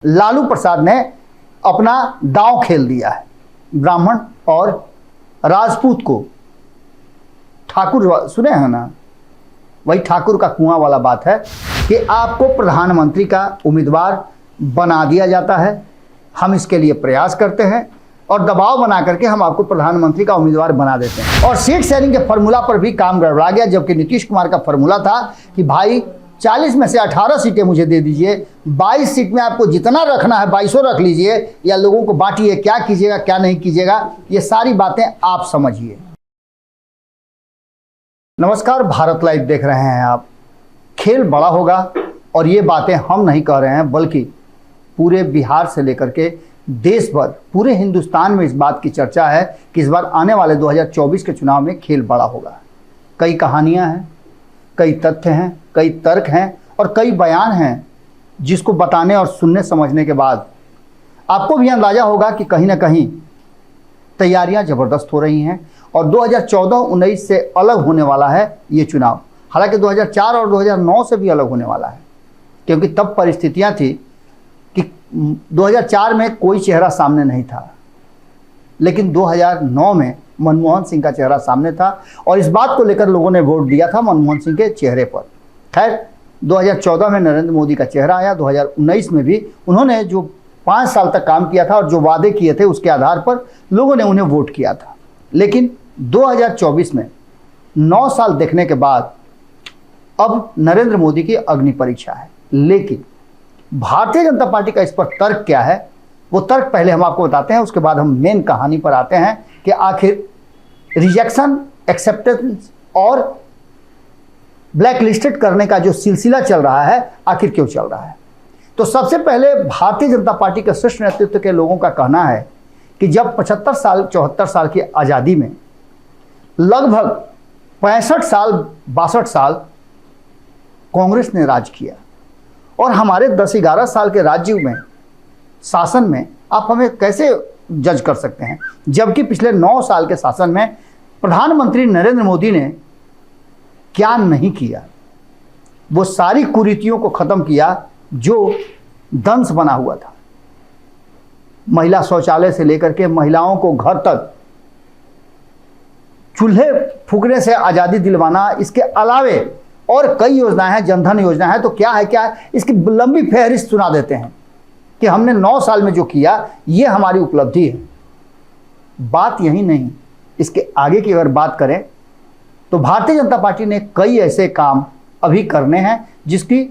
लालू प्रसाद ने अपना दांव खेल दिया है। ब्राह्मण और राजपूत को ठाकुर सुने हैं ना, वही ठाकुर का कुआं वाला बात है कि आपको प्रधानमंत्री का उम्मीदवार बना दिया जाता है। हम इसके लिए प्रयास करते हैं और दबाव बना करके हम आपको प्रधानमंत्री का उम्मीदवार बना देते हैं। और सीट शेयरिंग के फॉर्मूला पर भी काम गड़बड़ा गया, जबकि नीतीश कुमार का फॉर्मूला था कि भाई 40 में से 18 सीटें मुझे दे दीजिए, 22 सीट में आपको जितना रखना है 2200 रख लीजिए या लोगों को बांटिए, क्या कीजिएगा क्या नहीं कीजिएगा ये सारी बातें आप समझिए। नमस्कार, भारत लाइव देख रहे हैं आप। खेल बड़ा होगा और ये बातें हम नहीं कह रहे हैं, बल्कि पूरे बिहार से लेकर के देश भर, पूरे हिंदुस्तान में इस बात की चर्चा है कि इस बार आने वाले 2024 के चुनाव में खेल बड़ा होगा। कई कहानियां हैं, कई तथ्य हैं, कई तर्क हैं और कई बयान हैं जिसको बताने और सुनने समझने के बाद आपको भी अंदाजा होगा कि कहीं ना कहीं तैयारियां ज़बरदस्त हो रही हैं और 2014-19 से अलग होने वाला है ये चुनाव। हालांकि 2004 और 2009 से भी अलग होने वाला है, क्योंकि तब परिस्थितियां थी कि 2004 में कोई चेहरा सामने नहीं था, लेकिन 2009 में मनमोहन सिंह का चेहरा सामने था और इस बात को लेकर लोगों ने वोट दिया था मनमोहन सिंह के चेहरे पर। खैर 2014 में नरेंद्र मोदी का चेहरा आया, 2019 में भी उन्होंने जो 5 साल तक काम किया था और जो वादे किए थे उसके आधार पर लोगों ने उन्हें वोट किया था। लेकिन 2024 में 9 साल देखने के बाद अब नरेंद्र मोदी की अग्नि परीक्षा है। लेकिन भारतीय जनता पार्टी का इस पर तर्क क्या है, वो तर्क पहले हम आपको बताते हैं, उसके बाद हम मेन कहानी पर आते हैं कि आखिर रिजेक्शन, एक्सेप्टेंस और ब्लैक लिस्टेड करने का जो सिलसिला चल रहा है आखिर क्यों चल रहा है। तो सबसे पहले भारतीय जनता पार्टी के शीर्ष नेतृत्व के लोगों का कहना है कि जब 75 साल 74 साल की आज़ादी में लगभग 65 साल 62 साल कांग्रेस ने राज किया और हमारे 10-11 साल के राज्य में शासन में आप हमें कैसे जज कर सकते हैं, जबकि पिछले 9 साल के शासन में प्रधानमंत्री नरेंद्र मोदी ने क्या नहीं किया। वो सारी कुरीतियों को खत्म किया जो दंश बना हुआ था। महिला शौचालय से लेकर के महिलाओं को घर तक चूल्हे फूकने से आज़ादी दिलवाना, इसके अलावे और कई योजनाएं हैं, जनधन योजना है, तो क्या है इसकी लंबी फहरिस्त सुना देते हैं कि हमने 9 साल में जो किया ये हमारी उपलब्धि है। बात यही नहीं, इसके आगे की अगर बात करें तो भारतीय जनता पार्टी ने कई ऐसे काम अभी करने हैं जिसकी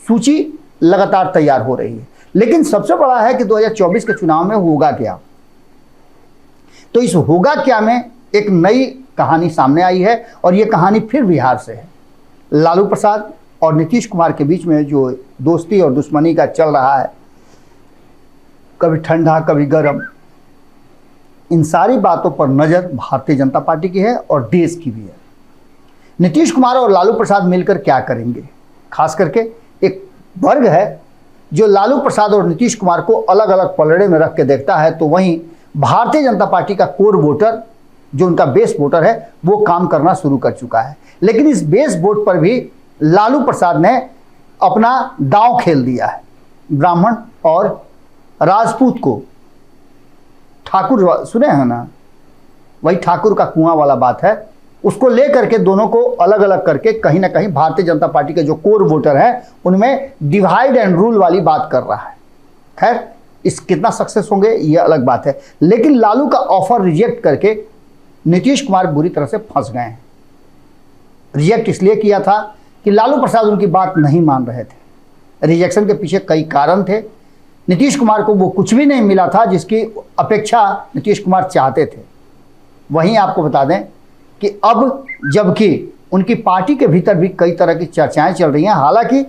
सूची लगातार तैयार हो रही है। लेकिन सबसे बड़ा है कि 2024 के चुनाव में होगा क्या। तो इस होगा क्या में एक नई कहानी सामने आई है और ये कहानी फिर बिहार से है। लालू प्रसाद और नीतीश कुमार के बीच में जो दोस्ती और दुश्मनी का चल रहा है, कभी ठंडा कभी गर्म, इन सारी बातों पर नज़र भारतीय जनता पार्टी की है और देश की भी है। नीतीश कुमार और लालू प्रसाद मिलकर क्या करेंगे, खास करके एक वर्ग है जो लालू प्रसाद और नीतीश कुमार को अलग अलग पलड़े में रख के देखता है, तो वहीं भारतीय जनता पार्टी का कोर वोटर, जो उनका बेस वोटर है, वो काम करना शुरू कर चुका है। लेकिन इस बेस वोट पर भी लालू प्रसाद ने अपना दांव खेल दिया है। ब्राह्मण और राजपूत को ठाकुर सुने हैं ना, वही ठाकुर का कुआं वाला बात है, उसको ले करके दोनों को अलग अलग करके कहीं ना कहीं भारतीय जनता पार्टी के जो कोर वोटर हैं उनमें डिवाइड एंड रूल वाली बात कर रहा है। खैर इस कितना सक्सेस होंगे ये अलग बात है, लेकिन लालू का ऑफर रिजेक्ट करके नीतीश कुमार बुरी तरह से फंस गए हैं। रिजेक्ट इसलिए किया था कि लालू प्रसाद उनकी बात नहीं मान रहे थे। रिजेक्शन के पीछे कई कारण थे। नीतीश कुमार को वो कुछ भी नहीं मिला था जिसकी अपेक्षा नीतीश कुमार चाहते थे। वहीं आपको बता दें कि अब जबकि उनकी पार्टी के भीतर भी कई तरह की चर्चाएं चल रही हैं, हालांकि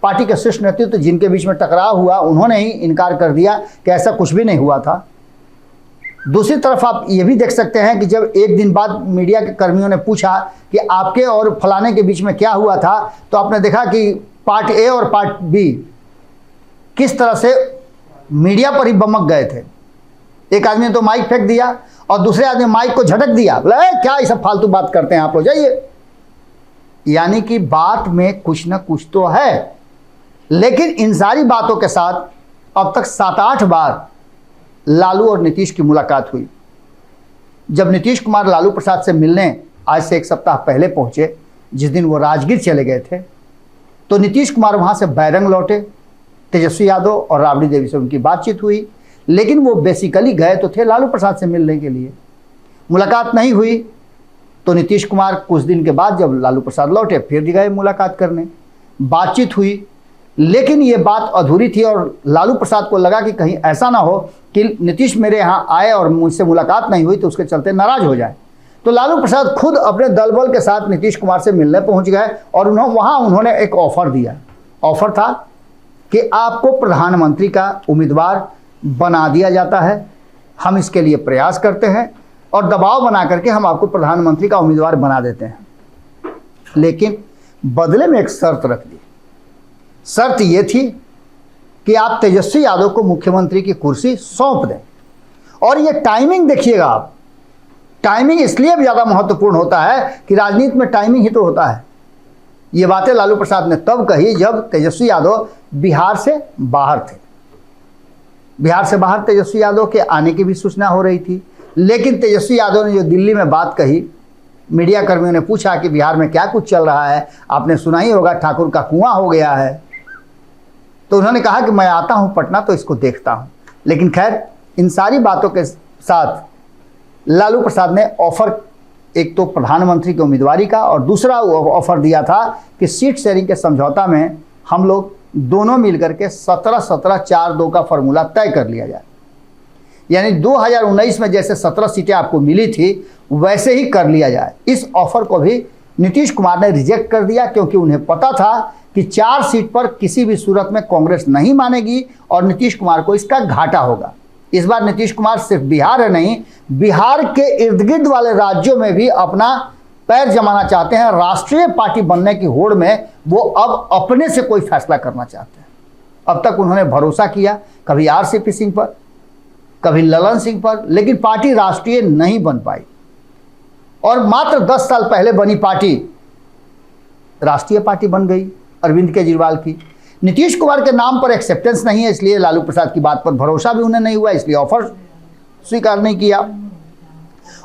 पार्टी के शीर्ष नेतृत्व जिनके बीच में टकराव हुआ उन्होंने ही इनकार कर दिया कि ऐसा कुछ भी नहीं हुआ था। दूसरी तरफ आप ये भी देख सकते हैं कि जब एक दिन बाद मीडिया के कर्मियों ने पूछा कि आपके और फलाने के बीच में क्या हुआ था, तो आपने देखा कि पार्ट ए और पार्ट बी किस तरह से मीडिया पर ही बमक गए थे। एक आदमी ने तो माइक फेंक दिया और दूसरे आदमी माइक को झटक दिया, बोला क्या ये सब फालतू बात करते हैं आप लोग, जाइए। यानी कि बात में कुछ ना कुछ तो है। लेकिन इन सारी बातों के साथ अब तक 7-8 बार लालू और नीतीश की मुलाकात हुई। जब नीतीश कुमार लालू प्रसाद से मिलने आज से 1 सप्ताह पहले पहुंचे, जिस दिन वो राजगीर चले गए थे, तो नीतीश कुमार वहां से बैरंग लौटे। तेजस्वी यादव और राबड़ी देवी से उनकी बातचीत हुई, लेकिन वो बेसिकली गए तो थे लालू प्रसाद से मिलने के लिए। मुलाकात नहीं हुई तो नीतीश कुमार कुछ दिन के बाद जब लालू प्रसाद लौटे फिर गए मुलाकात करने, बातचीत हुई, लेकिन ये बात अधूरी थी और लालू प्रसाद को लगा कि कहीं ऐसा ना हो कि नीतीश मेरे यहाँ आए और मुझसे मुलाकात नहीं हुई तो उसके चलते नाराज हो जाए। तो लालू प्रसाद खुद अपने दल बल के साथ नीतीश कुमार से मिलने पहुंच गए और उन्होंने एक ऑफर दिया। ऑफर था कि आपको प्रधानमंत्री का उम्मीदवार बना दिया जाता है, हम इसके लिए प्रयास करते हैं और दबाव बना करके हम आपको प्रधानमंत्री का उम्मीदवार बना देते हैं, लेकिन बदले में एक शर्त रख दी। शर्त यह थी कि आप तेजस्वी यादव को मुख्यमंत्री की कुर्सी सौंप दें। और ये टाइमिंग देखिएगा आप, टाइमिंग इसलिए भी ज़्यादा महत्वपूर्ण होता है कि राजनीति में टाइमिंग ही तो होता है। ये बातें लालू प्रसाद ने तब कही जब तेजस्वी यादव बिहार से बाहर थे। बिहार से बाहर तेजस्वी यादव के आने की भी सूचना हो रही थी, लेकिन तेजस्वी यादव ने जो दिल्ली में बात कही, मीडिया कर्मियों ने पूछा कि बिहार में क्या कुछ चल रहा है, आपने सुना ही होगा ठाकुर का कुआं हो गया है। तो उन्होंने कहा कि मैं आता हूं पटना तो इसको देखता हूं। लेकिन खैर, इन सारी बातों के साथ लालू प्रसाद ने ऑफर, एक तो प्रधानमंत्री की उम्मीदवारी का और दूसरा ऑफर दिया था कि सीट शेयरिंग के समझौता में हम लोग दोनों मिलकर के 17-17-4-2 का फॉर्मूला तय कर लिया जाए। यानी 2019 में जैसे 17 सीटें आपको मिली थी वैसे ही कर लिया जाए। इस ऑफर को भी नीतीश कुमार ने रिजेक्ट कर दिया, क्योंकि उन्हें पता था कि 4 सीट पर किसी भी सूरत में कांग्रेस नहीं मानेगी और नीतीश कुमार को इसका घाटा होगा। इस बार नीतीश कुमार सिर्फ बिहार है नहीं, बिहार के इर्द गिर्द वाले राज्यों में भी अपना पैर जमाना चाहते हैं। राष्ट्रीय पार्टी बनने की होड़ में वो अब अपने से कोई फैसला करना चाहते हैं। अब तक उन्होंने भरोसा किया कभी आरसीपी सिंह पर, कभी ललन सिंह पर, लेकिन पार्टी राष्ट्रीय नहीं बन पाई। और मात्र 10 साल पहले बनी पार्टी राष्ट्रीय पार्टी बन गई अरविंद केजरीवाल की। नीतीश कुमार के नाम पर एक्सेप्टेंस नहीं है, इसलिए लालू प्रसाद की बात पर भरोसा भी उन्हें नहीं हुआ, इसलिए ऑफर स्वीकार नहीं किया।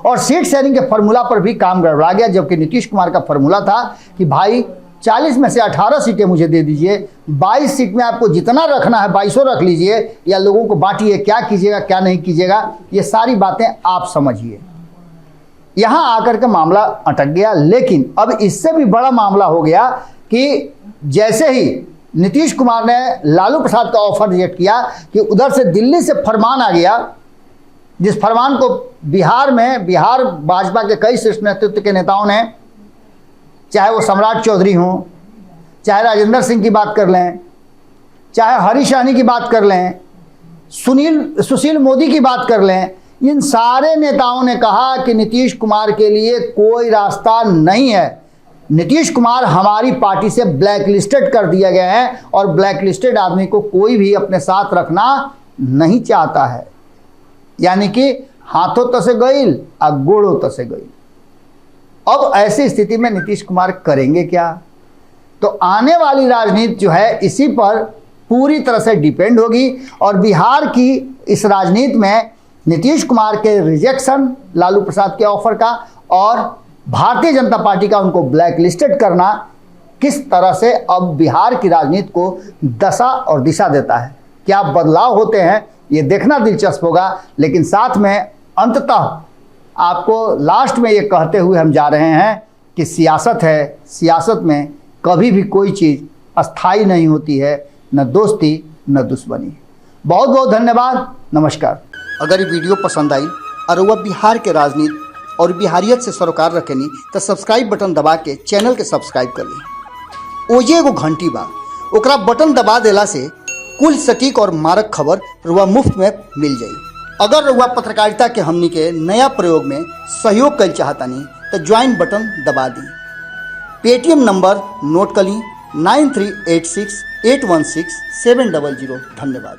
और सीट शेयरिंग के फॉर्मूला पर भी काम गड़बड़ा गया, जबकि नीतीश कुमार का फॉर्मूला था कि भाई 40 में से 18 सीटें मुझे दे दीजिए, 22 सीट में आपको जितना रखना है 2200 रख लीजिए या लोगों को बांटिए, क्या कीजिएगा क्या नहीं कीजिएगा ये सारी बातें आप समझिए। यहां आकर के मामला अटक गया। लेकिन अब इससे भी बड़ा मामला हो गया कि जैसे ही नीतीश कुमार ने लालू प्रसाद का ऑफर रिजेक्ट किया कि उधर से दिल्ली से फरमान आ गया, जिस फरमान को बिहार भाजपा के कई शीर्ष नेतृत्व के नेताओं ने, चाहे वो सम्राट चौधरी हों, चाहे राजेंद्र सिंह की बात कर लें, चाहे हरीश रानी की बात कर लें, सुशील मोदी की बात कर लें, इन सारे नेताओं ने कहा कि नीतीश कुमार के लिए कोई रास्ता नहीं है। नीतीश कुमार हमारी पार्टी से ब्लैक लिस्टेड कर दिया गया है और ब्लैक लिस्टेड आदमी को कोई भी अपने साथ रखना नहीं चाहता है। यानी कि हाथों तसे गईल और गोड़ों तसे गईल। अब ऐसी स्थिति में नीतीश कुमार करेंगे क्या? तो आने वाली राजनीति जो है इसी पर पूरी तरह से डिपेंड होगी। और बिहार की इस राजनीति में नीतीश कुमार के रिजेक्शन लालू प्रसाद के ऑफर का और भारतीय जनता पार्टी का उनको ब्लैक लिस्टेड करना किस तरह से अब बिहार की राजनीति को दशा और दिशा देता है, क्या बदलाव होते हैं, ये देखना दिलचस्प होगा। लेकिन साथ में अंततः आपको लास्ट में ये कहते हुए हम जा रहे हैं कि सियासत है, सियासत में कभी भी कोई चीज़ अस्थाई नहीं होती है, न दोस्ती न दुश्मनी। बहुत बहुत धन्यवाद, नमस्कार। अगर ये वीडियो पसंद आई और वह बिहार के राजनीति और बिहारियत से सरोकार रखेनी तो सब्सक्राइब बटन दबा के चैनल के सब्सक्राइब कर ली। ओजे एगो घंटी बा, ओकरा बटन दबा देला से कुल सटीक और मारक खबर रुआ मुफ्त में मिल जाई। अगर रुआ पत्रकारिता के हमनी के नया प्रयोग में सहयोग कर चाहतानी तो ज्वाइन बटन दबा दी। पेटीएम नंबर नोट कर ली 9386816700। धन्यवाद।